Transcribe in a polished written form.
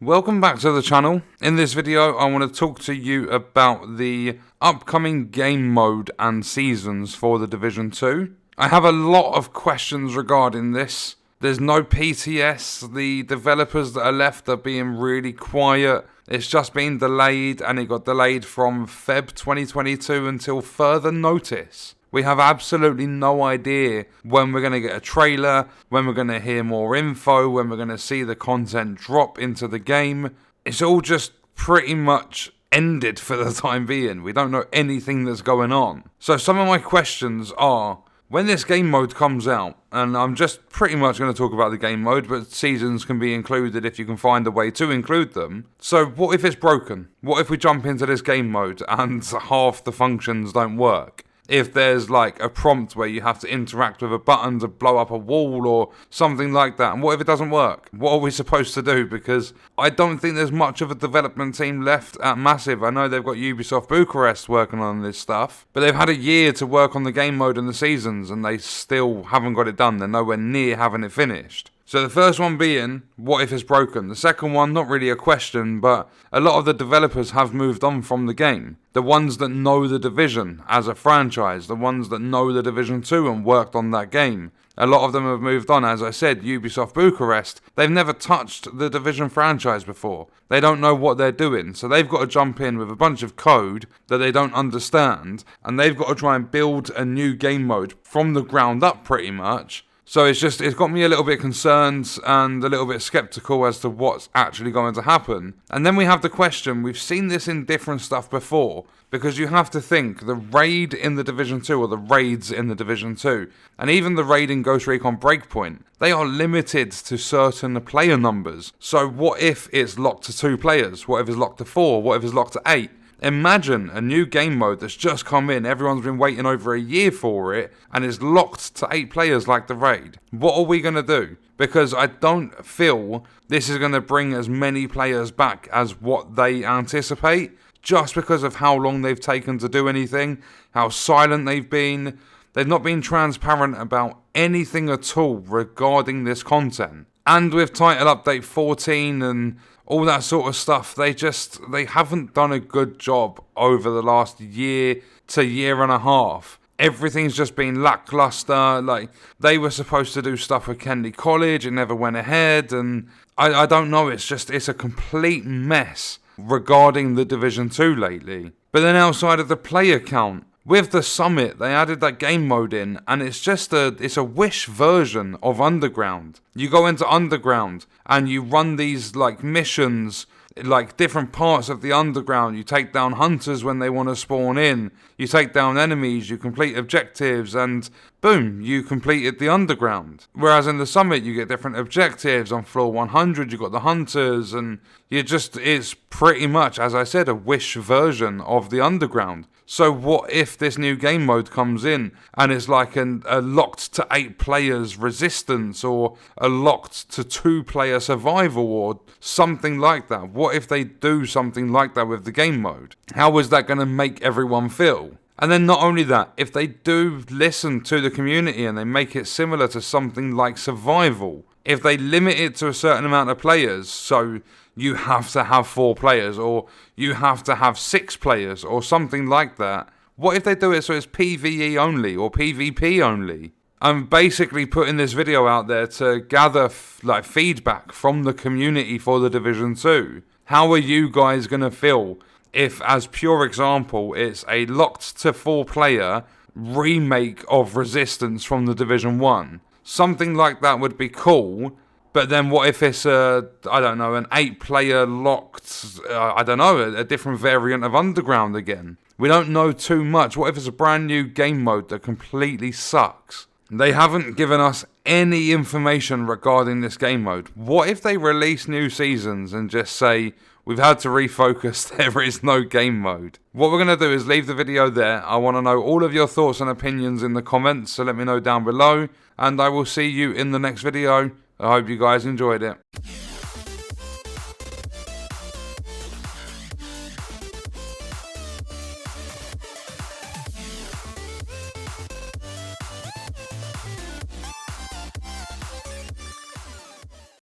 Welcome back to the channel. In this video I want to talk to you about the upcoming game mode and seasons for The Division 2. I have a lot of questions regarding this. There's no PTS, the developers that are left are being really quiet. It's just been delayed and it got delayed from Feb 2022 until further notice. We have absolutely no idea when we're going to get a trailer, when we're going to hear more info, when we're going to see the content drop into the game. It's all just pretty much ended for the time being. We don't know anything that's going on. So some of my questions are, when this game mode comes out, and I'm just pretty much going to talk about the game mode, but seasons can be included if you can find a way to include them. So what if it's broken? What if we jump into this game mode and half the functions don't work? If there's like a prompt where you have to interact with a button to blow up a wall or something like that, and what if it doesn't work? What are we supposed to do? Because I don't think there's much of a development team left at Massive. I know they've got Ubisoft Bucharest working on this stuff, but they've had a year to work on the game mode and the seasons and they still haven't got it done. They're nowhere near having it finished. So the first one being, what if it's broken? The second one, not really a question, but a lot of the developers have moved on from the game. The ones that know The Division as a franchise, the ones that know The Division 2 and worked on that game. A lot of them have moved on. As I said, Ubisoft Bucharest, they've never touched the Division franchise before. They don't know what they're doing, so they've got to jump in with a bunch of code that they don't understand, and they've got to try and build a new game mode from the ground up pretty much. So it's got me a little bit concerned and a little bit skeptical as to what's actually going to happen. And then we have the question, we've seen this in different stuff before, because you have to think, the raid in The Division 2, or the raids in The Division 2, and even the raid in Ghost Recon Breakpoint, they are limited to certain player numbers. So what if it's locked to 2 players? What if it's locked to 4? What if it's locked to 8? Imagine a new game mode that's just come in, everyone's been waiting over a year for it, and it's locked to 8 players like the raid. What are we going to do? Because I don't feel this is going to bring as many players back as what they anticipate, just because of how long they've taken to do anything, how silent they've been. They've not been transparent about anything at all regarding this content. And with title update 14 and all that sort of stuff, they haven't done a good job over the last year to year and a half. Everything's just been lackluster. Like, they were supposed to do stuff with Kennedy College, it never went ahead, and I don't know, it's a complete mess regarding The Division 2 lately. But then outside of the player count, with the Summit, they added that game mode in, and it's a Wish version of Underground. You go into Underground, and you run these, like, missions, like, different parts of the Underground. You take down hunters when they want to spawn in. You take down enemies, you complete objectives, and boom, you completed the Underground. Whereas in the Summit, you get different objectives. On floor 100, you got the hunters, and it's pretty much, as I said, a Wish version of the Underground. So what if this new game mode comes in and it's like a locked to 8 players resistance, or a locked to 2 player survival, or something like that? What if they do something like that with the game mode? How is that going to make everyone feel? And then not only that, if they do listen to the community and they make it similar to something like survival, if they limit it to a certain amount of players, so you have to have 4 players, or you have to have 6 players, or something like that. What if they do it so it's PvE only, or PvP only? I'm basically putting this video out there to gather feedback from the community for The Division 2. How are you guys going to feel if, as pure example, it's a locked to 4 player remake of Resistance from The Division 1? Something like that would be cool. But then what if it's an 8-player locked, a different variant of Underground again? We don't know too much. What if it's a brand new game mode that completely sucks? They haven't given us any information regarding this game mode. What if they release new seasons and just say, we've had to refocus, there is no game mode? What we're going to do is leave the video there. I want to know all of your thoughts and opinions in the comments, so let me know down below. And I will see you in the next video. I hope you guys enjoyed it.